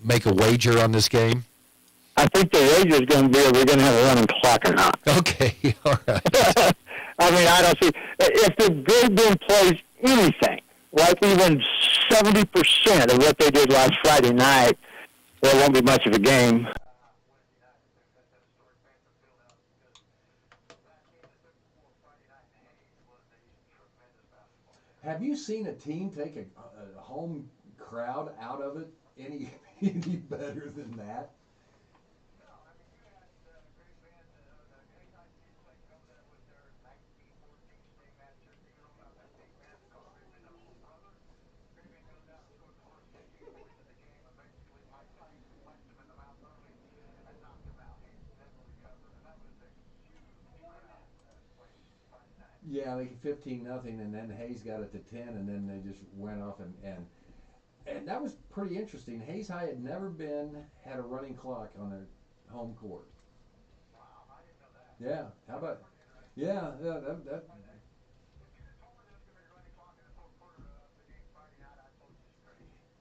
make a wager on this game? I think the wager is going to be, are we going to have a running clock or not? Okay, all right. I mean, I don't see, if the Great Bend plays anything, like even 70% of what they did last Friday night, there won't be much of a game. Have you seen a team take a home crowd out of it any better than that? Yeah, like 15-0, and then Hayes got it to 10, and then they just went off and that was pretty interesting. Hayes High had never had a running clock on their home court. Wow, I didn't know that. Yeah, how about? Yeah, that.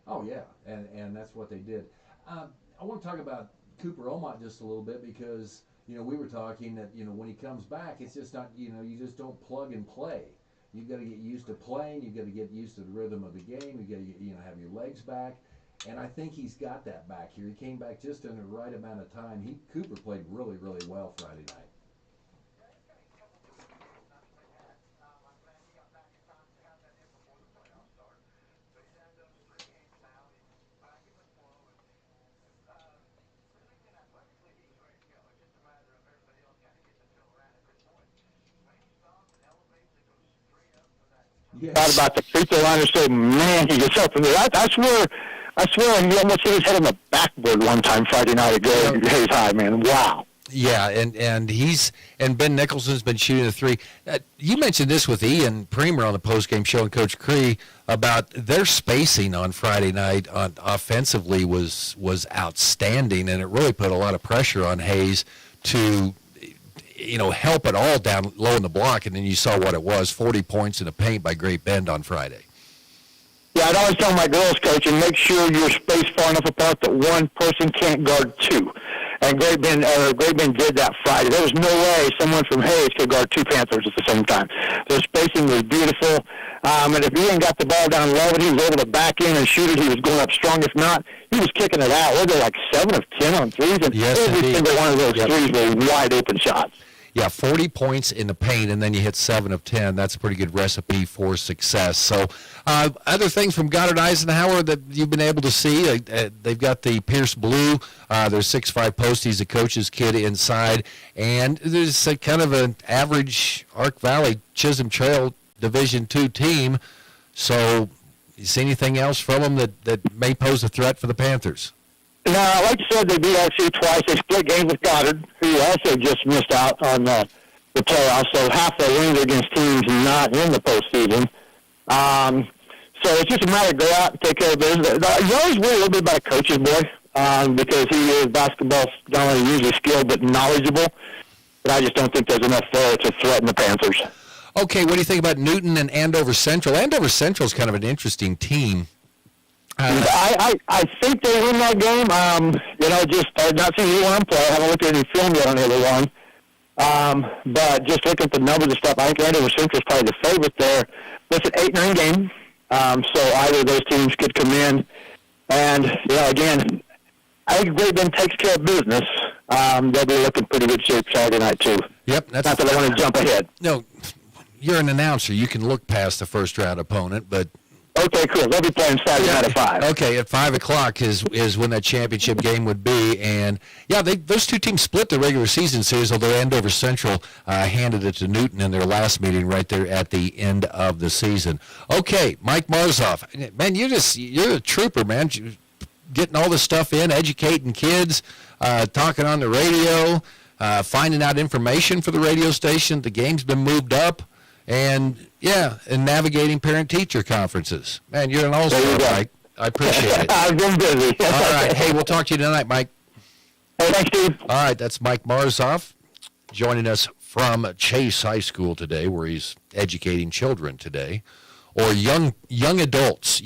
Oh yeah, and that's what they did. I want to talk about Cooper Omott just a little bit because we were talking that when he comes back, it's just not you just don't plug and play. You've got to get used to playing. You've got to get used to the rhythm of the game. You've got to have your legs back, and I think he's got that back here. He came back just in the right amount of time. Cooper played really well Friday night. Yes. Thought about the free throw line and said, man, he gets up from there. I swear he almost hit his head on the backboard one time Friday night ago. Hayes High, man. Wow. Yeah, and Ben Nicholson's been shooting the three. You mentioned this with Ian Premer on the postgame show and Coach Cree about their spacing on Friday night offensively was outstanding, and it really put a lot of pressure on Hayes to help it all down low in the block, and then you saw what it was, 40 points in the paint by Great Bend on Friday. Yeah, I'd always tell my girls, Coach, and make sure you're spaced far enough apart that one person can't guard two. And Great Bend did that Friday. There was no way someone from Hayes could guard two Panthers at the same time. Their spacing was beautiful. And if Ian got the ball down low and he was able to back in and shoot it, he was going up strong. If not, he was kicking it out. Were they like 7 of 10 on threes? And every single one of those threes were wide open shots. Yeah, 40 points in the paint, and then you hit 7 of 10. That's a pretty good recipe for success. So other things from Goddard Eisenhower that you've been able to see, they've got the Pierce Blue. There's 6'5" post. He's a coach's kid inside. And there's a kind of an average Ark Valley Chisholm Trail Division II team. So you see anything else from them that may pose a threat for the Panthers? Now, like you said, they beat RC twice. They split games with Goddard, who also just missed out on the playoffs. So half their wins against teams not in the postseason. So it's just a matter of go out and take care of business. You always worry a little bit about a coach's boy because he is basketball not only usually skilled but knowledgeable. But I just don't think there's enough there to threaten the Panthers. Okay, what do you think about Newton and Andover Central? Andover Central is kind of an interesting team. I think they win that game. Just I've not seen either one play. I haven't looked at any film yet on either one. But just looking at the numbers and stuff, I think Andover Central is probably the favorite there. It's an 8-9 game, so either of those teams could come in. And, again, I think Great Bend takes care of business. They'll be looking pretty good shape Saturday night, too. Yep. Not that I want to jump ahead. No, you're an announcer. You can look past the first-round opponent, but... Okay, cool. They'll be playing Saturday night at 5. Okay, at 5 o'clock is when that championship game would be. And, those two teams split the regular season series, although Andover Central handed it to Newton in their last meeting right there at the end of the season. Okay, Mike Marzoff. Man, you're a trooper, man. Getting all this stuff in, educating kids, talking on the radio, finding out information for the radio station. The game's been moved up. And navigating parent-teacher conferences. Man, you're an all-star, Mike. I appreciate it. I've been busy. All right. Hey, we'll talk to you tonight, Mike. Hey, thanks, Steve. All right, that's Mike Marzoff joining us from Chase High School today, where he's educating children today, or young adults.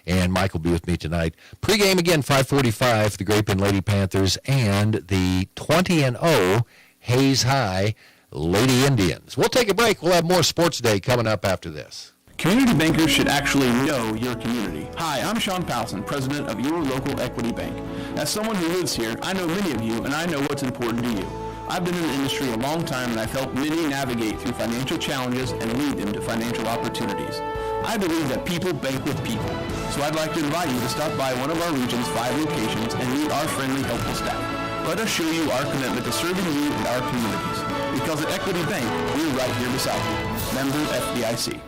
and Mike will be with me tonight. Pre-game again, 5:45, the Great Bend Lady Panthers and the 20-0 Hayes High Lady Indians. We'll take a break. We'll have more Sports Day coming up after this. Community bankers should actually know your community. Hi, I'm Sean Powson, president of your local Equity Bank. As someone who lives here, I know many of you, and I know what's important to you. I've been in the industry a long time, and I've helped many navigate through financial challenges and lead them to financial opportunities. I believe that people bank with people, so I'd like to invite you to stop by one of our region's 5 locations and meet our friendly, helpful staff. Let us show you our commitment to serving you and our communities. Because at Equity Bank, we're right here beside you. Member FDIC.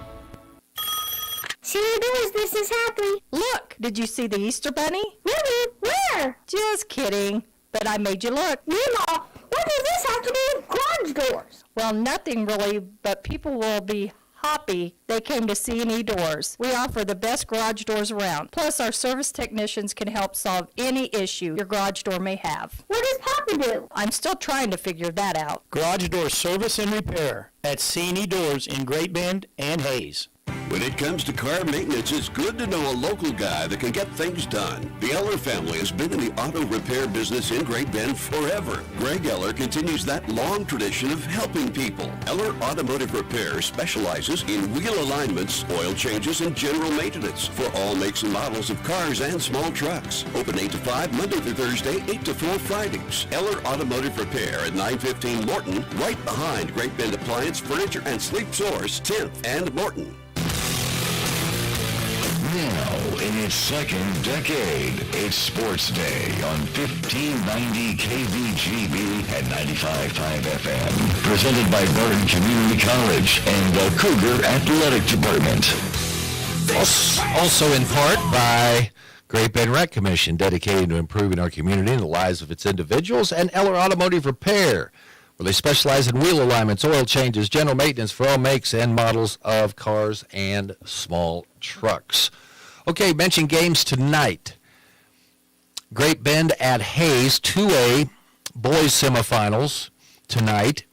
See, this is happy. Look, did you see the Easter Bunny? Really? Where? Just kidding, but I made you look. Mima, what does this have to do with garage doors? Well, nothing really, but people will be happy they came to C&E Doors. We offer the best garage doors around. Plus, our service technicians can help solve any issue your garage door may have. What does Papa do? I'm still trying to figure that out. Garage door service and repair at C&E Doors in Great Bend and Hayes. When it comes to car maintenance, it's good to know a local guy that can get things done. The Eller family has been in the auto repair business in Great Bend forever. Greg Eller continues that long tradition of helping people. Eller Automotive Repair specializes in wheel alignments, oil changes, and general maintenance for all makes and models of cars and small trucks. Open 8 to 5 Monday through Thursday, 8 to 4 Fridays. Eller Automotive Repair at 915 Morton, right behind Great Bend Appliance, Furniture, and Sleep Source, 10th and Morton. Now, in its second decade, it's Sports Day on 1590 KVGB and 95.5 FM. Presented by Barton Community College and the Cougar Athletic Department. Also in part by Great Bend Rec Commission, dedicated to improving our community and the lives of its individuals, and Eller Automotive Repair, where they specialize in wheel alignments, oil changes, general maintenance for all makes and models of cars and small trucks. Okay, mention games tonight. Great Bend at Hayes, 2A boys semifinals tonight.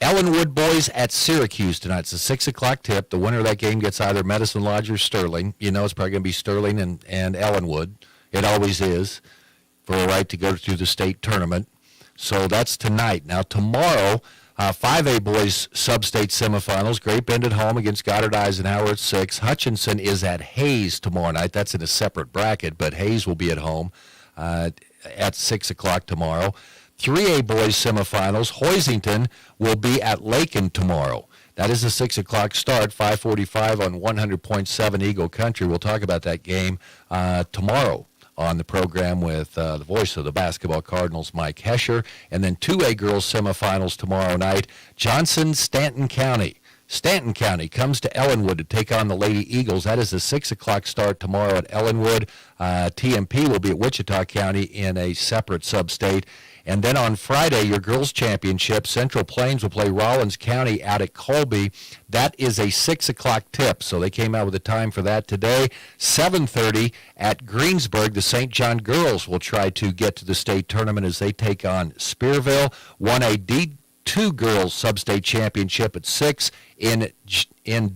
Ellenwood boys at Syracuse tonight. It's a 6 o'clock tip. The winner of that game gets either Medicine Lodge or Sterling. You know it's probably going to be Sterling and Ellenwood. It always is, for a right to go to the state tournament. So that's tonight. Now tomorrow, 5A boys sub-state semifinals. Great Bend at home against Goddard Eisenhower at 6. Hutchinson is at Hayes tomorrow night. That's in a separate bracket, but Hayes will be at home at 6 o'clock tomorrow. 3A boys semifinals. Hoisington will be at Lakin tomorrow. That is a 6 o'clock start, 5:45 on 100.7 Eagle Country. We'll talk about that game tomorrow on the program with the voice of the basketball Cardinals, Mike Hesher. And then 2A girls semifinals tomorrow night. Johnson, Stanton County. Stanton County comes to Ellenwood to take on the Lady Eagles. That is a 6 o'clock start tomorrow at Ellenwood. TMP will be at Wichita County in a separate sub-state. And then on Friday, your girls' championship, Central Plains will play Rollins County out at Colby. That is a 6 o'clock tip, so they came out with a time for that today. 7:30 at Greensburg, the St. John girls will try to get to the state tournament as they take on Spearville. 1A D2 girls sub-state championship at 6 in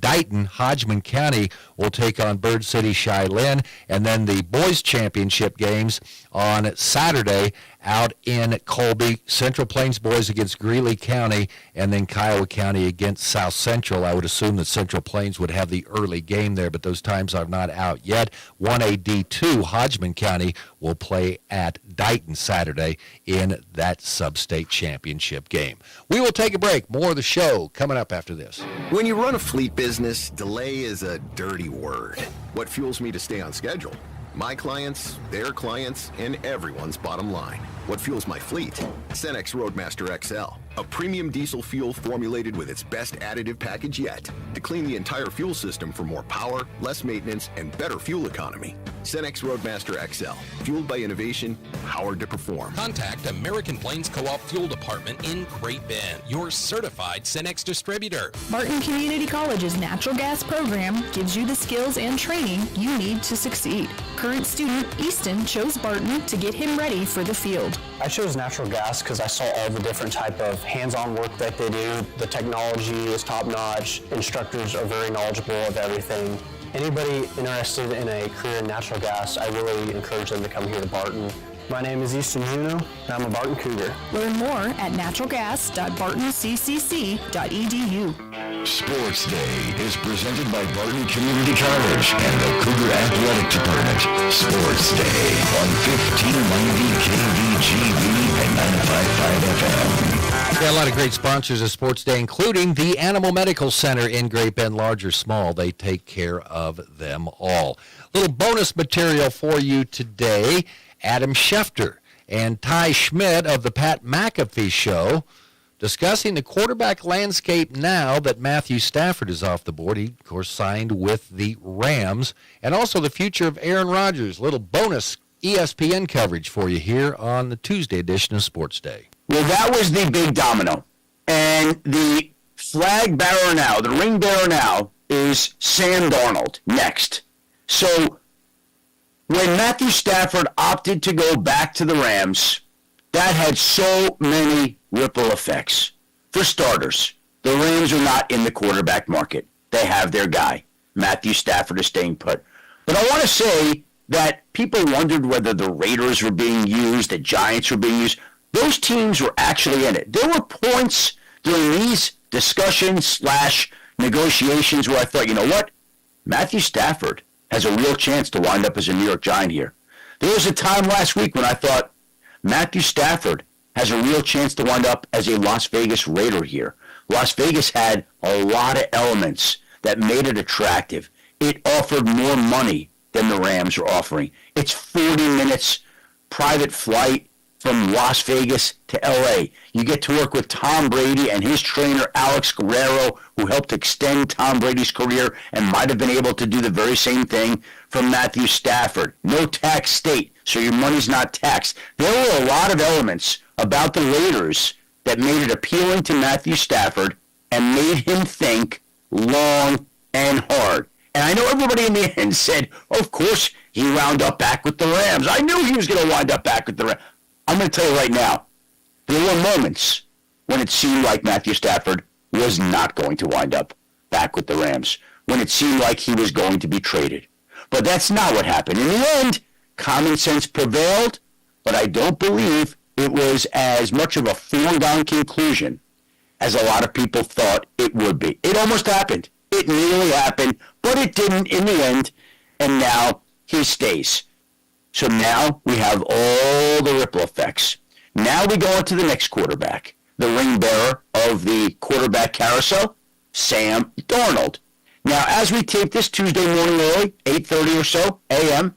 Dighton. Hodgman County will take on Bird City Cheyenne. And then the boys' championship games on Saturday out in Colby. Central Plains boys against Greeley County, and then Kiowa County against South Central. I would assume that Central Plains would have the early game there, but those times are not out yet. 1A D2, Hodgman County will play at Dighton Saturday in that sub-state championship game. We will take a break. More of the show coming up after this. When you run a fleet business, delay is a dirty word. What fuels me to stay on schedule? My clients, their clients, and everyone's bottom line. What fuels my fleet? Cenex Roadmaster XL, a premium diesel fuel formulated with its best additive package yet to clean the entire fuel system for more power, less maintenance, and better fuel economy. Cenex Roadmaster XL, fueled by innovation, powered to perform. Contact American Plains Co-op Fuel Department in Great Bend, your certified Cenex distributor. Barton Community College's natural gas program gives you the skills and training you need to succeed. Current student Easton chose Barton to get him ready for the field. I chose natural gas because I saw all the different type of hands-on work that they do. The technology is top-notch. Instructors are very knowledgeable of everything. Anybody interested in a career in natural gas, I really encourage them to come here to Barton. My name is Easton Juneau, and I'm a Barton Cougar. Learn more at naturalgas.bartonccc.edu. Sports Day is presented by Barton Community College and the Cougar Athletic Department. Sports Day on 1590 KVGB and 95.5 FM. Yeah, a lot of great sponsors of Sports Day, including the Animal Medical Center in Great Bend, large or small. They take care of them all. Little bonus material for you today. Adam Schefter and Ty Schmidt of the Pat McAfee Show discussing the quarterback landscape now that Matthew Stafford is off the board. He, of course, signed with the Rams. And also the future of Aaron Rodgers. Little bonus ESPN coverage for you here on the Tuesday edition of Sports Day. Well, that was the big domino. And the flag bearer now, the ring bearer now, is Sam Darnold next. So when Matthew Stafford opted to go back to the Rams, that had so many ripple effects. For starters, the Rams are not in the quarterback market. They have their guy. Matthew Stafford is staying put. But I want to say that people wondered whether the Raiders were being used, the Giants were being used. Those teams were actually in it. There were points during these discussions / negotiations where I thought, you know what? Matthew Stafford has a real chance to wind up as a New York Giant here. There was a time last week when I thought Matthew Stafford has a real chance to wind up as a Las Vegas Raider here. Las Vegas had a lot of elements that made it attractive. It offered more money than the Rams are offering. It's 40 minutes private flight from Las Vegas to L.A. You get to work with Tom Brady and his trainer, Alex Guerrero, who helped extend Tom Brady's career and might have been able to do the very same thing from Matthew Stafford. No tax state, so your money's not taxed. There were a lot of elements about the Raiders that made it appealing to Matthew Stafford and made him think long and hard. And I know everybody in the end said, of course, he wound up back with the Rams. I knew he was going to wind up back with the Rams. I'm going to tell you right now, there were moments when it seemed like Matthew Stafford was not going to wind up back with the Rams, when it seemed like he was going to be traded. But that's not what happened. In the end, common sense prevailed, but I don't believe it was as much of a foregone conclusion as a lot of people thought it would be. It almost happened. It nearly happened, but it didn't in the end, and now he stays. So now we have all the ripple effects. Now we go on to the next quarterback, the ring bearer of the quarterback carousel, Sam Darnold. Now, as we tape this Tuesday morning early, 8:30 or so a.m.,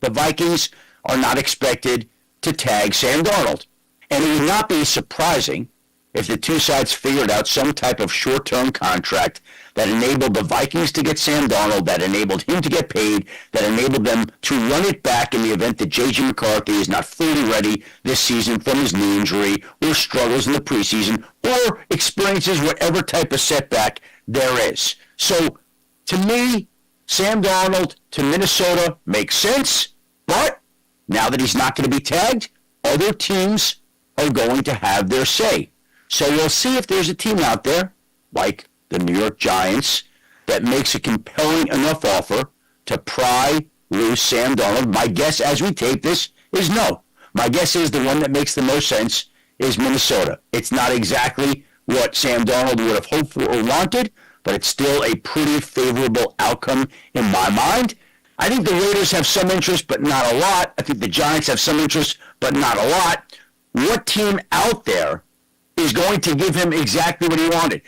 the Vikings are not expected to tag Sam Darnold. And it would not be surprising if the two sides figured out some type of short-term contract that enabled the Vikings to get Sam Darnold, that enabled him to get paid, that enabled them to run it back in the event that J.J. McCarthy is not fully ready this season from his knee injury or struggles in the preseason or experiences whatever type of setback there is. So, to me, Sam Darnold to Minnesota makes sense, but now that he's not going to be tagged, other teams are going to have their say. So we'll see if there's a team out there, like the New York Giants, that makes a compelling enough offer to pry loose Sam Darnold. My guess as we tape this is no. My guess is the one that makes the most sense is Minnesota. It's not exactly what Sam Darnold would have hoped for or wanted, but it's still a pretty favorable outcome in my mind. I think the Raiders have some interest, but not a lot. I think the Giants have some interest, but not a lot. What team out there is going to give him exactly what he wanted?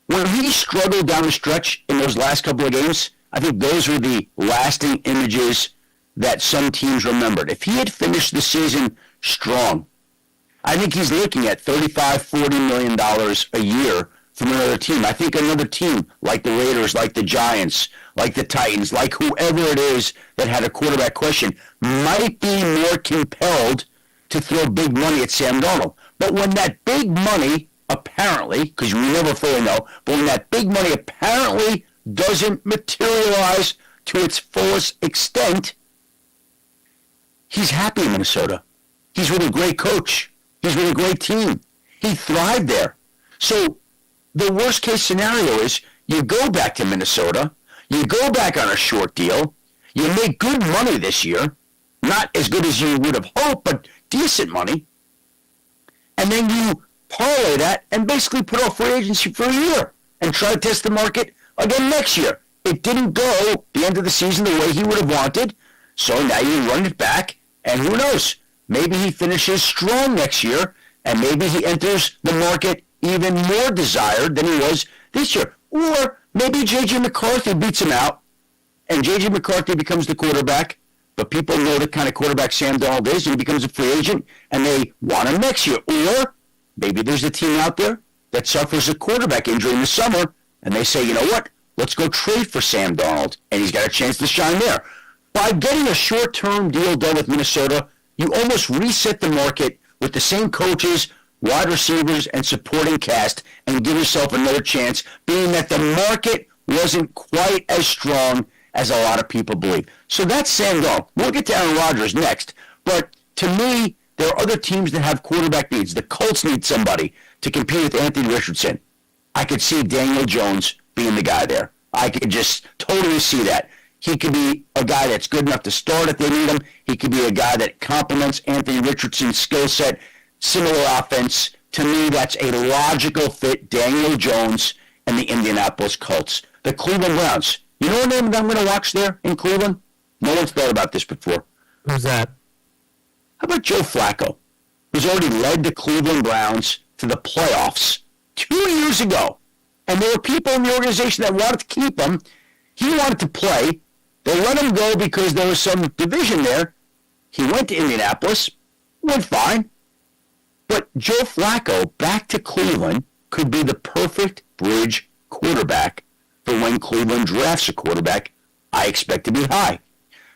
When he struggled down the stretch in those last couple of games, I think those were the lasting images that some teams remembered. If he had finished the season strong, I think he's looking at $35, $40 million a year from another team. I think another team like the Raiders, like the Giants, like the Titans, like whoever it is that had a quarterback question might be more compelled to throw big money at Sam Darnold. But when that big money apparently, because we never fully know, but when that big money apparently doesn't materialize to its fullest extent, he's happy in Minnesota. He's with a great coach. He's with a great team. He thrived there. So the worst case scenario is you go back to Minnesota, You go back on a short deal. You make good money this year. Not as good as you would have hoped, but decent money. And then you parlay that and basically put off free agency for a year and try to test the market again next year. It didn't go the end of the season the way he would have wanted, so now you run it back, and who knows? Maybe he finishes strong next year, and maybe he enters the market even more desired than he was this year. Or maybe J.J. McCarthy beats him out, and J.J. McCarthy becomes the quarterback, but people know the kind of quarterback Sam Darnold is, and he becomes a free agent, and they want him next year. Or maybe there's a team out there that suffers a quarterback injury in the summer, and they say, you know what? Let's go trade for Sam Darnold, and he's got a chance to shine there. By getting a short-term deal done with Minnesota, you almost reset the market with the same coaches, wide receivers, and supporting cast, and give yourself another chance, being that the market wasn't quite as strong as a lot of people believe. So that's Sam Darnold. We'll get to Aaron Rodgers next, but to me, there are other teams that have quarterback needs. The Colts need somebody to compete with Anthony Richardson. I could see Daniel Jones being the guy there. I could just totally see that. He could be a guy that's good enough to start if they need him. He could be a guy that complements Anthony Richardson's skill set, similar offense. To me, that's a logical fit, Daniel Jones and the Indianapolis Colts. The Cleveland Browns. You know a name that I'm going to watch there in Cleveland? No one's thought about this before. Who's that? How about Joe Flacco, who's already led the Cleveland Browns to the playoffs 2 years ago? And there were people in the organization that wanted to keep him. He wanted to play. They let him go because there was some division there. He went to Indianapolis, went fine. But Joe Flacco back to Cleveland could be the perfect bridge quarterback for when Cleveland drafts a quarterback. I expect to be high.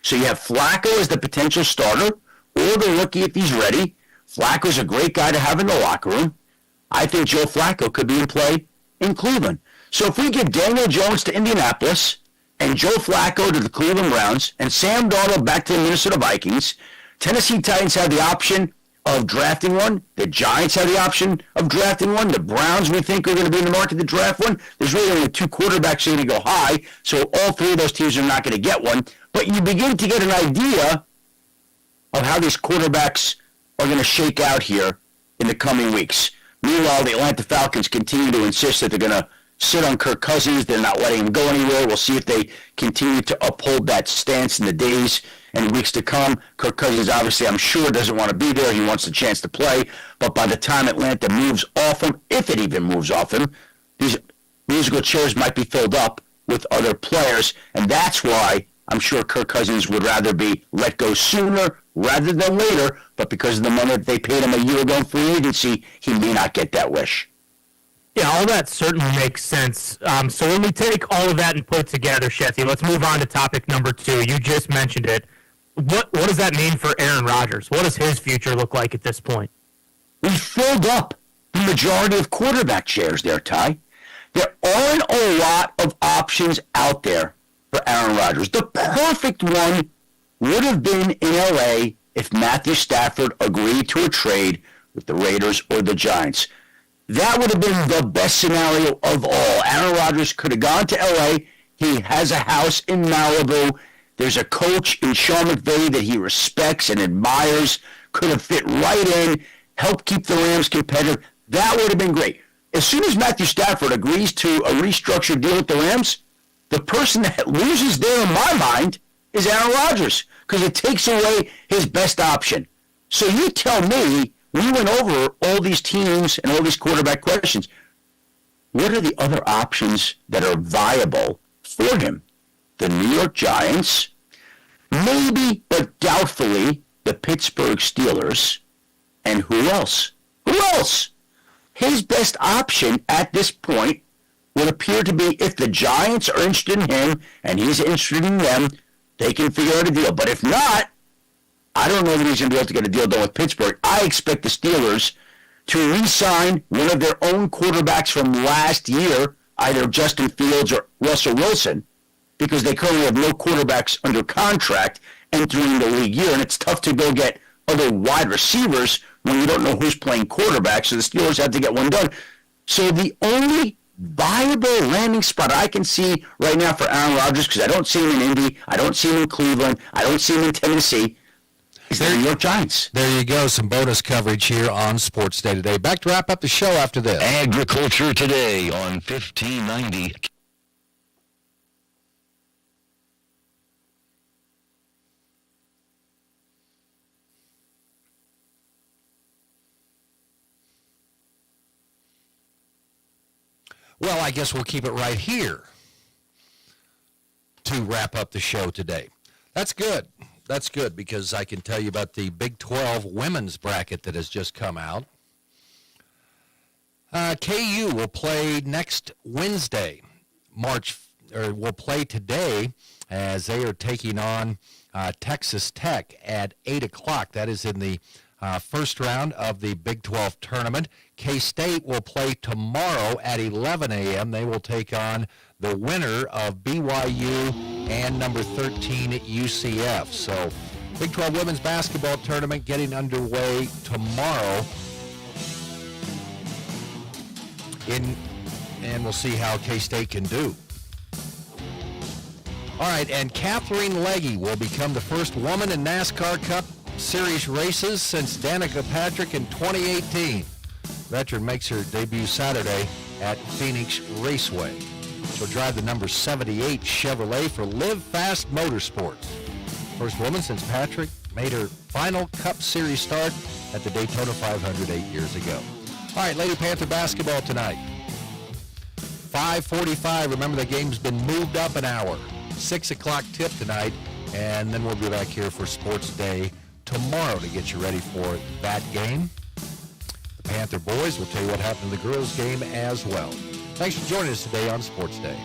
So you have Flacco as the potential starter or the rookie if he's ready. Flacco's a great guy to have in the locker room. I think Joe Flacco could be in play in Cleveland. So if we give Daniel Jones to Indianapolis and Joe Flacco to the Cleveland Browns and Sam Darnold back to the Minnesota Vikings, Tennessee Titans have the option of drafting one. The Giants have the option of drafting one. The Browns, we think, are going to be in the market to draft one. There's really only two quarterbacks that are going to go high, so all three of those teams are not going to get one. But you begin to get an idea of how these quarterbacks are going to shake out here in the coming weeks. Meanwhile, the Atlanta Falcons continue to insist that they're going to sit on Kirk Cousins. They're not letting him go anywhere. We'll see if they continue to uphold that stance in the days and weeks to come. Kirk Cousins, obviously, I'm sure, doesn't want to be there. He wants the chance to play. But by the time Atlanta moves off him, if it even moves off him, these musical chairs might be filled up with other players. And that's why I'm sure Kirk Cousins would rather be let go sooner rather than later, but because of the money that they paid him a year ago in free agency, he may not get that wish. Yeah, all that certainly makes sense. So when we take all of that and put it together, Sheffy, let's move on to topic number 2. You just mentioned it. What does that mean for Aaron Rodgers? What does his future look like at this point? We filled up the majority of quarterback chairs there, Ty. There aren't a lot of options out there for Aaron Rodgers. The perfect one would have been in L.A. if Matthew Stafford agreed to a trade with the Raiders or the Giants. That would have been the best scenario of all. Aaron Rodgers could have gone to L.A. He has a house in Malibu. There's a coach in Sean McVay that he respects and admires. Could have fit right in, helped keep the Rams competitive. That would have been great. As soon as Matthew Stafford agrees to a restructured deal with the Rams, the person that loses there in my mind is Aaron Rodgers, because it takes away his best option. So you tell me, we went over all these teams and all these quarterback questions. What are the other options that are viable for him? The New York Giants, maybe, but doubtfully, the Pittsburgh Steelers, and who else? Who else? His best option at this point would appear to be if the Giants are interested in him and he's interested in them, they can figure out a deal. But if not, I don't know that he's going to be able to get a deal done with Pittsburgh. I expect the Steelers to re-sign one of their own quarterbacks from last year, either Justin Fields or Russell Wilson, because they currently have no quarterbacks under contract entering the league year, and it's tough to go get other wide receivers when you don't know who's playing quarterback, so the Steelers have to get one done. So the only viable landing spot I can see right now for Aaron Rodgers, because I don't see him in Indy, I don't see him in Cleveland, I don't see him in Tennessee, is the New York Giants. There you go, some bonus coverage here on Sports Day Today. Back to wrap up the show after this. Agriculture Today on 1590. Well, I guess we'll keep it right here to wrap up the show today. That's good. That's good, because I can tell you about the Big 12 women's bracket that has just come out. KU will play next Wednesday, will play today as they are taking on Texas Tech at 8 o'clock. That is in the first round of the Big 12 tournament. K-State will play tomorrow at 11 a.m. They will take on the winner of BYU and number 13 at UCF. So Big 12 women's basketball tournament getting underway tomorrow. And we'll see how K-State can do. All right, and Kathleen Legge will become the first woman in NASCAR Cup Series races since Danica Patrick in 2018. Veteran makes her debut Saturday at Phoenix Raceway. She'll drive the number 78 Chevrolet for Live Fast Motorsports. First woman since Patrick made her final Cup Series start at the Daytona 500 8 years ago. All right, Lady Panther basketball tonight. 5:45. Remember, the game's been moved up an hour. 6 o'clock tip tonight, and then we'll be back here for Sports Day tomorrow to get you ready for that game. The Panther boys will tell you what happened in the girls' game as well. Thanks for joining us today on Sports Day.